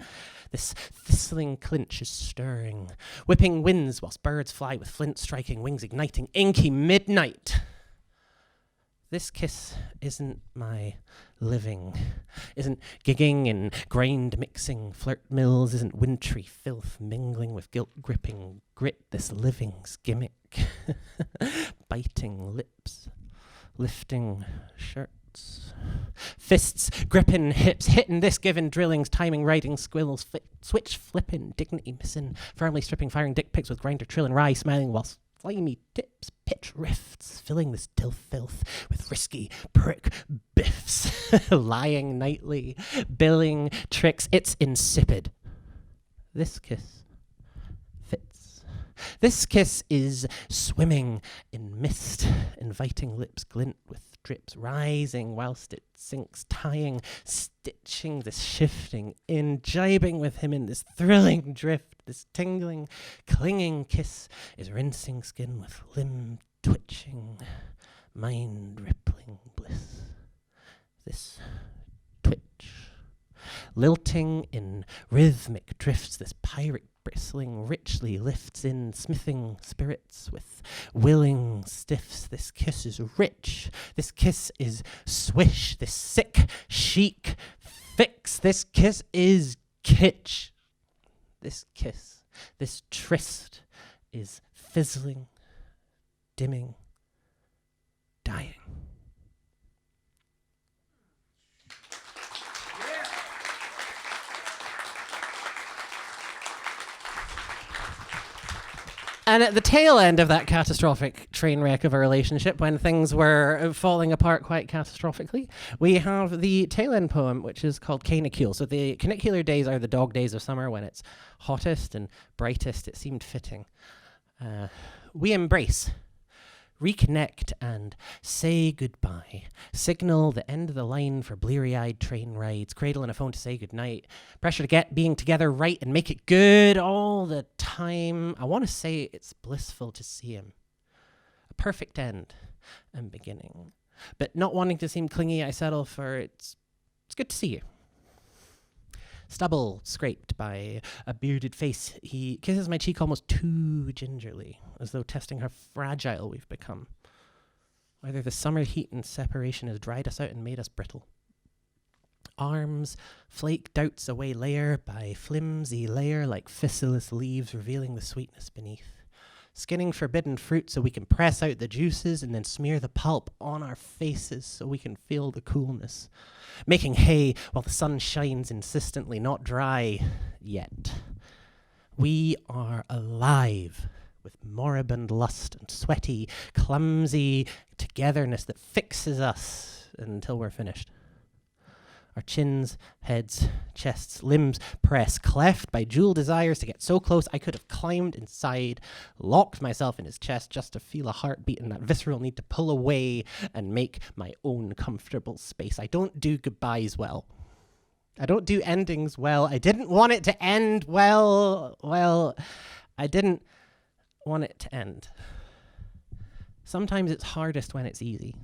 This thistling clinch is stirring, whipping winds whilst birds fly with flint striking wings, igniting inky midnight. This kiss isn't my living, isn't gigging and grind mixing flirt mills, isn't wintry filth mingling with guilt gripping grit. This living's gimmick, biting lips, lifting shirts, fists gripping hips, hitting this given drillings, timing writing squills, switch flipping, dignity missing, firmly stripping, firing dick pics with grinder trilling rye, smiling whilst slimy tips, pitch rifts, filling this till filth with risky prick biffs, lying nightly, billing tricks. It's insipid. This kiss fits. This kiss is swimming in mist, inviting lips glint with drips, rising whilst it sinks, tying, stitching this shifting in, jibing with him in this thrilling drift. This tingling, clinging kiss is rinsing skin with limb twitching, mind rippling bliss. This twitch, lilting in rhythmic drifts, this pirate bristling richly lifts in, smithing spirits with willing stiffs. This kiss is rich, this kiss is swish, this sick chic fix. This kiss is kitsch. This kiss, this tryst is fizzling, dimming, dying. And at the tail end of that catastrophic train wreck of a relationship, when things were falling apart quite catastrophically, we have the tail end poem, which is called Canicule. So the canicular days are the dog days of summer when it's hottest and brightest. It seemed fitting. We embrace, reconnect, and say goodbye. Signal the end of the line for bleary-eyed train rides. Cradle and a phone to say goodnight. Pressure to get being together right and make it good all the time. I want to say it's blissful to see him. A perfect end and beginning. But not wanting to seem clingy, I settle for it's good to see you. Stubble scraped by a bearded face. He kisses my cheek almost too gingerly, as though testing how fragile we've become. Either the summer heat and separation has dried us out and made us brittle. Arms flake doubts away layer by flimsy layer like fissilous leaves revealing the sweetness beneath. Skinning forbidden fruit so we can press out the juices and then smear the pulp on our faces so we can feel the coolness. Making hay while the sun shines insistently, not dry yet. We are alive with moribund lust and sweaty, clumsy togetherness that fixes us until we're finished. Our chins, heads, chests, limbs press, cleft by jewel desires to get so close I could have climbed inside, locked myself in his chest just to feel a heartbeat and that visceral need to pull away and make my own comfortable space. I don't do goodbyes well. I don't do endings well. I didn't want it to end well. Well, I didn't want it to end. Sometimes it's hardest when it's easy.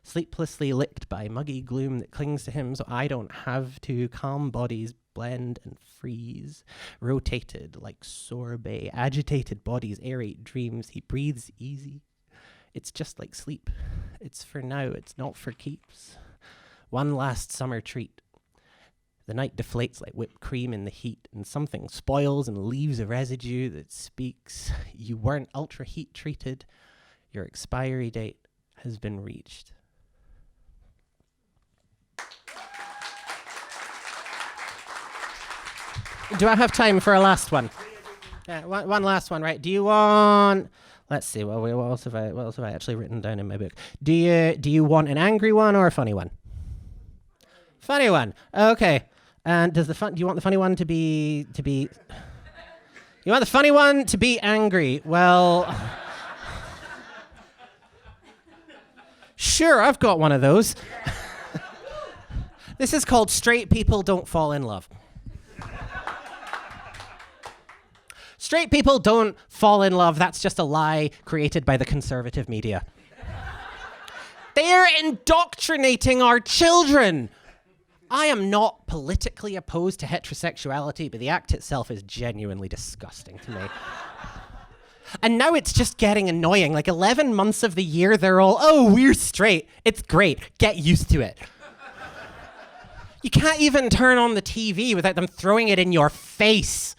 Sleeplessly licked by muggy gloom that clings to him so I don't have to. Calm bodies blend and freeze. Rotated like sorbet. Agitated bodies aerate dreams. He breathes easy. It's just like sleep. It's for now. It's not for keeps. One last summer treat. The night deflates like whipped cream in the heat, and something spoils and leaves a residue that speaks. You weren't ultra heat treated. Your expiry date has been reached. Do I have time for a last one? Yeah, one last one, right? Do you want... Let's see, what else have I actually written down in my book? Do you want an angry one or a funny one? Funny one. Okay. And do you want the funny one to be You want the funny one to be angry? Well, sure, I've got one of those. This is called Straight People Don't Fall in Love. Straight people don't fall in love. That's just a lie created by the conservative media. They're indoctrinating our children. I am not politically opposed to heterosexuality, but the act itself is genuinely disgusting to me. And now it's just getting annoying. Like 11 months of the year, they're all, oh, we're straight. It's great. Get used to it. You can't even turn on the TV without them throwing it in your face.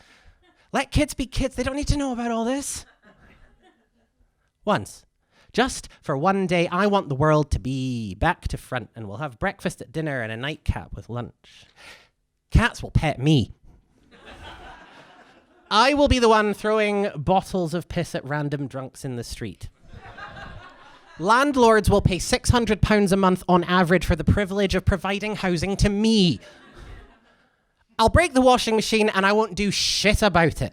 Let kids be kids. They don't need to know about all this. Once. Just for one day, I want the world to be back to front, and we'll have breakfast at dinner and a nightcap with lunch. Cats will pet me. I will be the one throwing bottles of piss at random drunks in the street. Landlords will pay £600 a month on average for the privilege of providing housing to me. I'll break the washing machine and I won't do shit about it.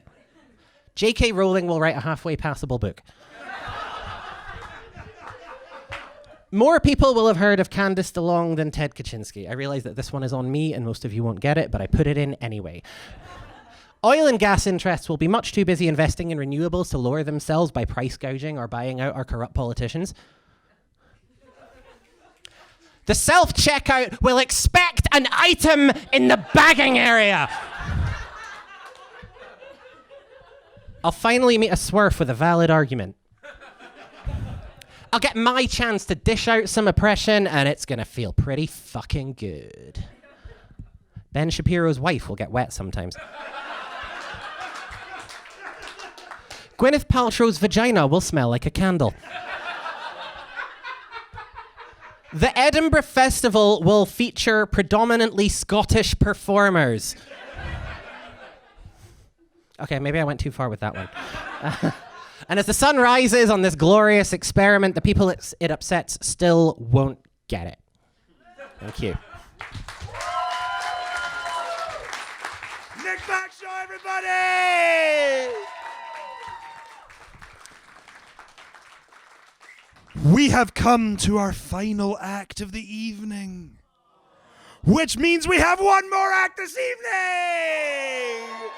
J.K. Rowling will write a halfway passable book. More people will have heard of Candice DeLong than Ted Kaczynski. I realize that this one is on me and most of you won't get it, but I put it in anyway. Oil and gas interests will be much too busy investing in renewables to lower themselves by price gouging or buying out our corrupt politicians. The self-checkout will expect an item in the bagging area. I'll finally meet a swerf with a valid argument. I'll get my chance to dish out some oppression, and it's going to feel pretty fucking good. Ben Shapiro's wife will get wet sometimes. Gwyneth Paltrow's vagina will smell like a candle. The Edinburgh Festival will feature predominantly Scottish performers. Okay, maybe I went too far with that one. And as the sun rises on this glorious experiment, the people it upsets still won't get it. Thank you. Nick Bagshaw, everybody! We have come to our final act of the evening, which means we have one more act this evening!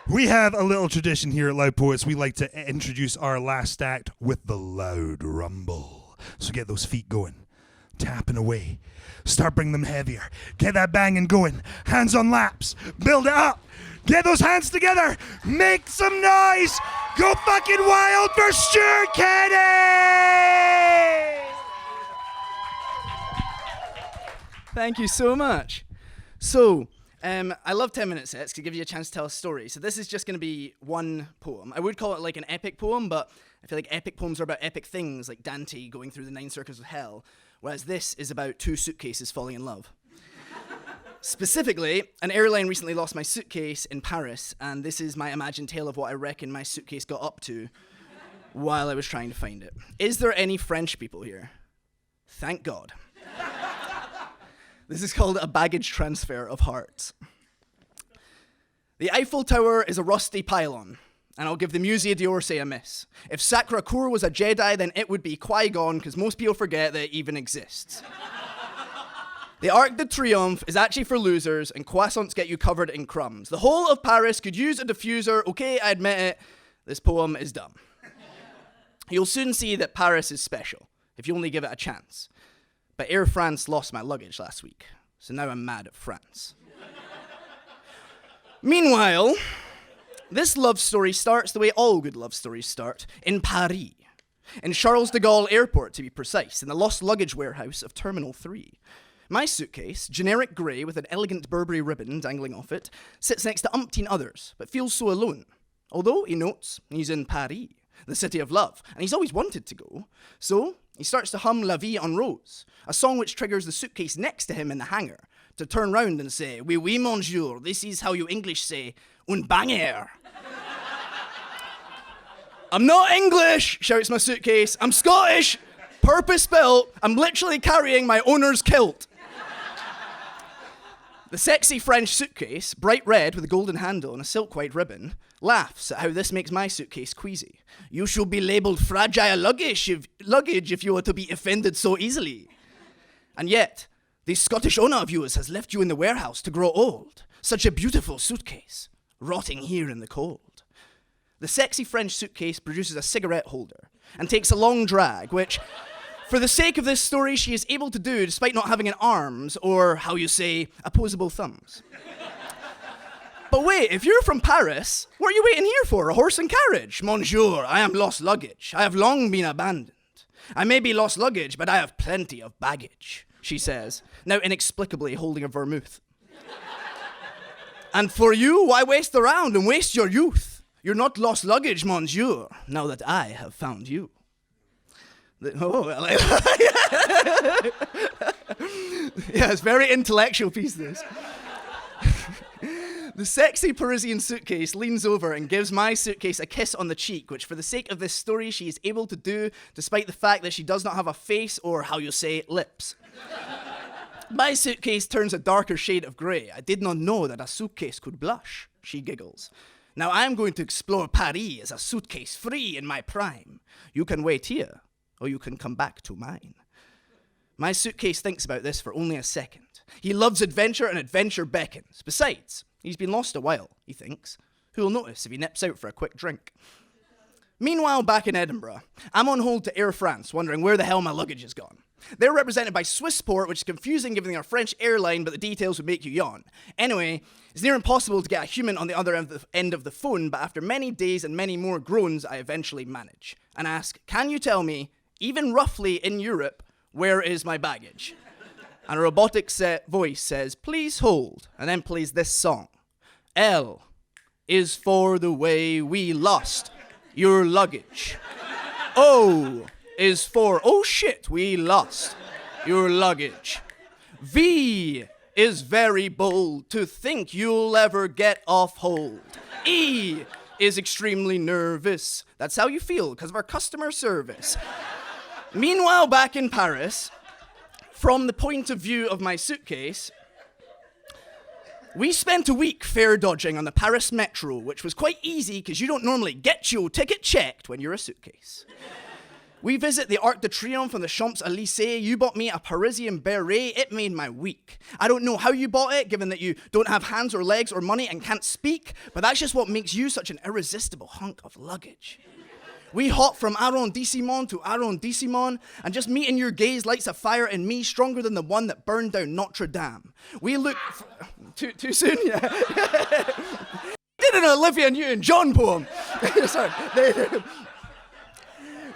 We have a little tradition here at Loud Poets. We like to introduce our last act with the loud rumble. So get those feet going, tapping away. Start bringing them heavier. Get that banging going. Hands on laps. Build it up. Get those hands together. Make some noise. Go fucking wild for Stuart Kenny! Thank you so much. So, I love 10-minute sets to give you a chance to tell a story. So this is just going to be one poem. I would call it like an epic poem, but I feel like epic poems are about epic things, like Dante going through the 9 circles of hell, whereas this is about 2 suitcases falling in love. Specifically, an airline recently lost my suitcase in Paris, and this is my imagined tale of what I reckon my suitcase got up to while I was trying to find it. Is there any French people here? Thank God. This is called a baggage transfer of hearts. The Eiffel Tower is a rusty pylon, and I'll give the Musée d'Orsay a miss. If Sacre-Cœur was a Jedi, then it would be Qui-Gon, because most people forget that it even exists. The Arc de Triomphe is actually for losers, and croissants get you covered in crumbs. The whole of Paris could use a diffuser. Okay, I admit it. This poem is dumb. You'll soon see that Paris is special, if you only give it a chance. But Air France lost my luggage last week, so now I'm mad at France. Meanwhile, this love story starts the way all good love stories start, in Paris. In Charles de Gaulle Airport, to be precise, in the lost luggage warehouse of Terminal 3. My suitcase, generic grey with an elegant Burberry ribbon dangling off it, sits next to umpteen others, but feels so alone. Although, he notes, he's in Paris, the city of love, and he's always wanted to go. So, he starts to hum La Vie en Rose, a song which triggers the suitcase next to him in the hangar, to turn round and say, Oui, oui, monsieur, this is how you English say, un banger. I'm not English, shouts my suitcase. I'm Scottish, purpose-built. I'm literally carrying my owner's kilt. The sexy French suitcase, bright red with a golden handle and a silk white ribbon, laughs at how this makes my suitcase queasy. You should be labelled fragile luggage if you are to be offended so easily. And yet, the Scottish owner of yours has left you in the warehouse to grow old. Such a beautiful suitcase, rotting here in the cold. The sexy French suitcase produces a cigarette holder and takes a long drag, which, for the sake of this story, she is able to do despite not having an arms or, how you say, opposable thumbs. But wait, if you're from Paris, what are you waiting here for? A horse and carriage? Monsieur, I am lost luggage. I have long been abandoned. I may be lost luggage, but I have plenty of baggage, she says, now inexplicably holding a vermouth. And for you, why waste around and waste your youth? You're not lost luggage, monsieur, now that I have found you. Yeah, it's a very intellectual piece, this. The sexy Parisian suitcase leans over and gives my suitcase a kiss on the cheek, which for the sake of this story she is able to do despite the fact that she does not have a face or, how you say, lips. My suitcase turns a darker shade of grey. I did not know that a suitcase could blush, she giggles. Now I am going to explore Paris as a suitcase free in my prime. You can wait here, or you can come back to mine. My suitcase thinks about this for only a second. He loves adventure and adventure beckons. Besides, he's been lost a while, he thinks. Who'll notice if he nips out for a quick drink? Meanwhile, back in Edinburgh, I'm on hold to Air France, wondering where the hell my luggage has gone. They're represented by Swissport, which is confusing given they're a French airline, but the details would make you yawn. Anyway, it's near impossible to get a human on the other end of the phone, but after many days and many more groans, I eventually manage. And ask, can you tell me, even roughly in Europe, where is my baggage? And a robotic voice says, please hold, and then plays this song. L is for the way we lost your luggage. O is for, oh shit, we lost your luggage. V is very bold to think you'll ever get off hold. E is extremely nervous. That's how you feel because of our customer service. Meanwhile, back in Paris, from the point of view of my suitcase, we spent a week fare dodging on the Paris Metro, which was quite easy because you don't normally get your ticket checked when you're a suitcase. We visit the Arc de Triomphe and the Champs-Élysées. You bought me a Parisian beret. It made my week. I don't know how you bought it, given that you don't have hands or legs or money and can't speak, but that's just what makes you such an irresistible hunk of luggage. We hop from arrondissement to arrondissement, and just meeting your gaze lights a fire in me stronger than the one that burned down Notre Dame. We look... Too soon? Yeah. Did an Olivia Newton-John poem. Sorry.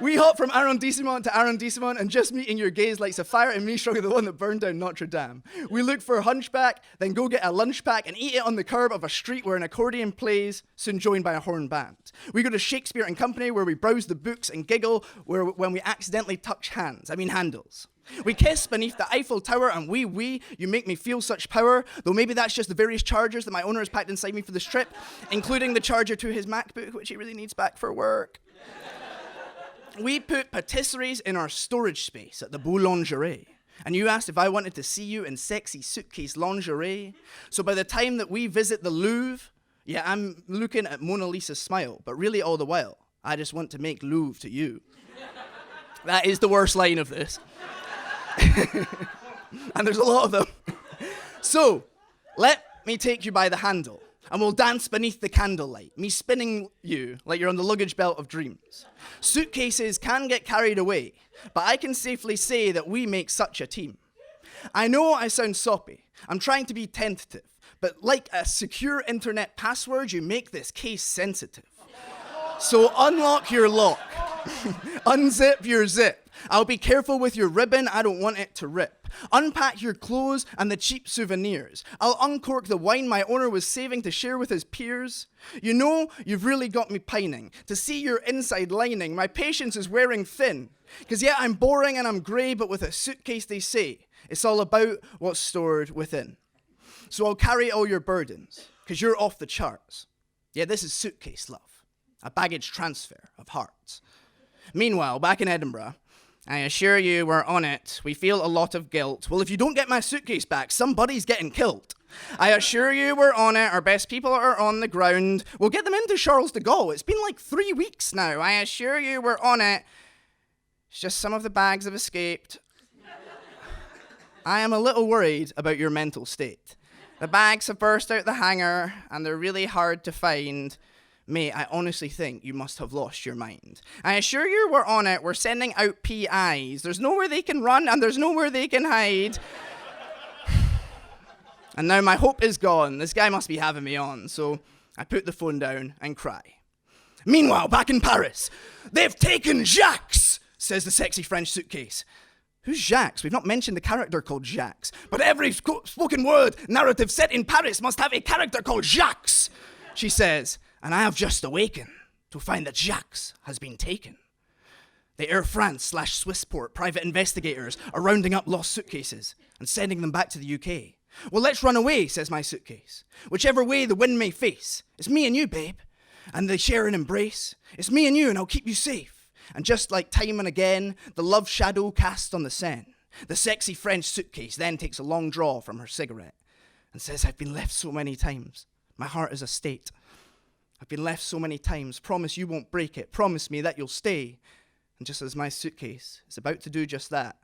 We hop from arrondissement to arrondissement, and just meeting your gaze lights a fire in me stronger than the one that burned down Notre Dame. We look for a hunchback, then go get a lunch pack and eat it on the curb of a street where an accordion plays, soon joined by a horn band. We go to Shakespeare and Company, where we browse the books and giggle when we accidentally touch handles. We kiss beneath the Eiffel Tower, and you make me feel such power, though maybe that's just the various chargers that my owner has packed inside me for this trip, including the charger to his MacBook, which he really needs back for work. We put patisseries in our storage space at the Boulangerie, and you asked if I wanted to see you in sexy suitcase lingerie. So by the time that we visit the Louvre, yeah, I'm looking at Mona Lisa's smile, but really all the while, I just want to make Louvre to you. That is the worst line of this. And there's a lot of them. So, let me take you by the handle, and we'll dance beneath the candlelight, me spinning you like you're on the luggage belt of dreams. Suitcases can get carried away, but I can safely say that we make such a team. I know I sound soppy. I'm trying to be tentative, but like a secure internet password, you make this case sensitive. So unlock your lock. Unzip your zip. I'll be careful with your ribbon, I don't want it to rip. Unpack your clothes and the cheap souvenirs. I'll uncork the wine my owner was saving to share with his peers. You know, you've really got me pining. To see your inside lining, my patience is wearing thin. 'Cause yeah, I'm boring and I'm grey, but with a suitcase they say, it's all about what's stored within. So I'll carry all your burdens, 'cause you're off the charts. Yeah, this is suitcase love. A baggage transfer of hearts. Meanwhile, back in Edinburgh, I assure you we're on it. We feel a lot of guilt. Well, if you don't get my suitcase back, somebody's getting killed. I assure you we're on it. Our best people are on the ground. We'll get them into Charles de Gaulle. It's been like 3 weeks now. I assure you we're on it. It's just some of the bags have escaped. I am a little worried about your mental state. The bags have burst out the hanger, and they're really hard to find. Mate, I honestly think you must have lost your mind. I assure you we're on it. We're sending out PIs. There's nowhere they can run, and there's nowhere they can hide. And now my hope is gone. This guy must be having me on. So I put the phone down and cry. Meanwhile, back in Paris, they've taken Jacques, says the sexy French suitcase. Who's Jacques? We've not mentioned the character called Jacques. But every spoken word narrative set in Paris must have a character called Jacques, she says. And I have just awakened to find that Jacques has been taken. The Air France/Swissport private investigators are rounding up lost suitcases and sending them back to the UK. Well, let's run away, says my suitcase. Whichever way the wind may face, it's me and you, babe. And they share an embrace. It's me and you, and I'll keep you safe. And just like time and again, the love shadow cast on the Seine. The sexy French suitcase then takes a long draw from her cigarette and says, I've been left so many times. My heart is a state. I've been left so many times. Promise you won't break it. Promise me that you'll stay. And just as my suitcase is about to do just that,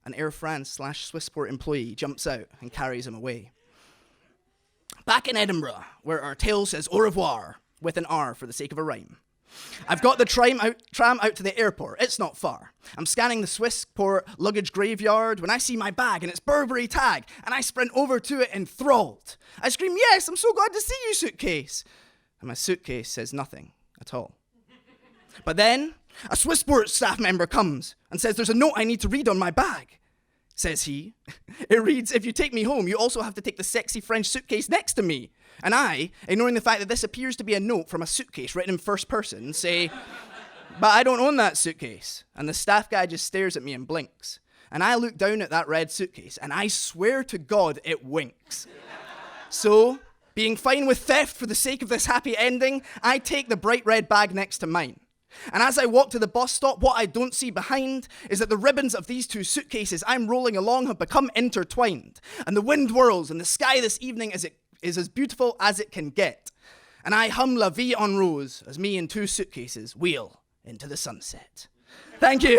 an Air France/Swissport employee jumps out and carries him away. Back in Edinburgh, where our tale says au revoir, with an R for the sake of a rhyme. I've got the tram out to the airport. It's not far. I'm scanning the Swissport luggage graveyard when I see my bag and its Burberry tag, and I sprint over to it enthralled. I scream, yes, I'm so glad to see you, suitcase. And my suitcase says nothing at all. But then, a Swissport staff member comes and says there's a note I need to read on my bag. Says he. It reads, if you take me home, you also have to take the sexy French suitcase next to me. And I, ignoring the fact that this appears to be a note from a suitcase written in first person, say, but I don't own that suitcase. And the staff guy just stares at me and blinks. And I look down at that red suitcase, and I swear to God it winks. So, being fine with theft for the sake of this happy ending, I take the bright red bag next to mine. And as I walk to the bus stop, what I don't see behind is that the ribbons of these two suitcases I'm rolling along have become intertwined. And the wind whirls, and the sky this evening is as beautiful as it can get. And I hum La Vie en Rose as me and two suitcases wheel into the sunset. Thank you.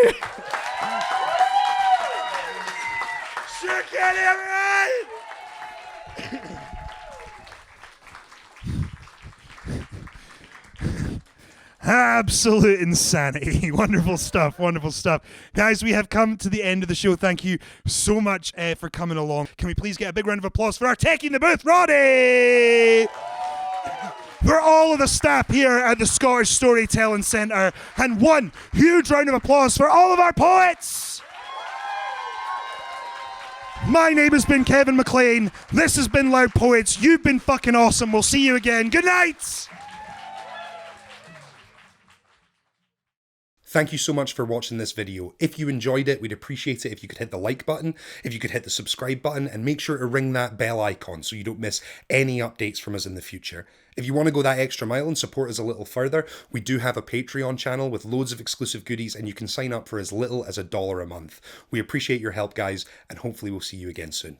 Stuart Kenny, everybody! Absolute insanity. Wonderful stuff, wonderful stuff. Guys, we have come to the end of the show. Thank you so much for coming along. Can we please get a big round of applause for our taking the booth, Roddy? For all of the staff here at the Scottish Storytelling Centre. And one huge round of applause for all of our poets. My name has been Kevin McLean. This has been Loud Poets. You've been fucking awesome. We'll see you again. Good night. Thank you so much for watching this video. If you enjoyed it, we'd appreciate it if you could hit the like button, if you could hit the subscribe button, and make sure to ring that bell icon so you don't miss any updates from us in the future. If you want to go that extra mile and support us a little further, we do have a Patreon channel with loads of exclusive goodies, and you can sign up for as little as $1 a month. We appreciate your help, guys, and hopefully we'll see you again soon.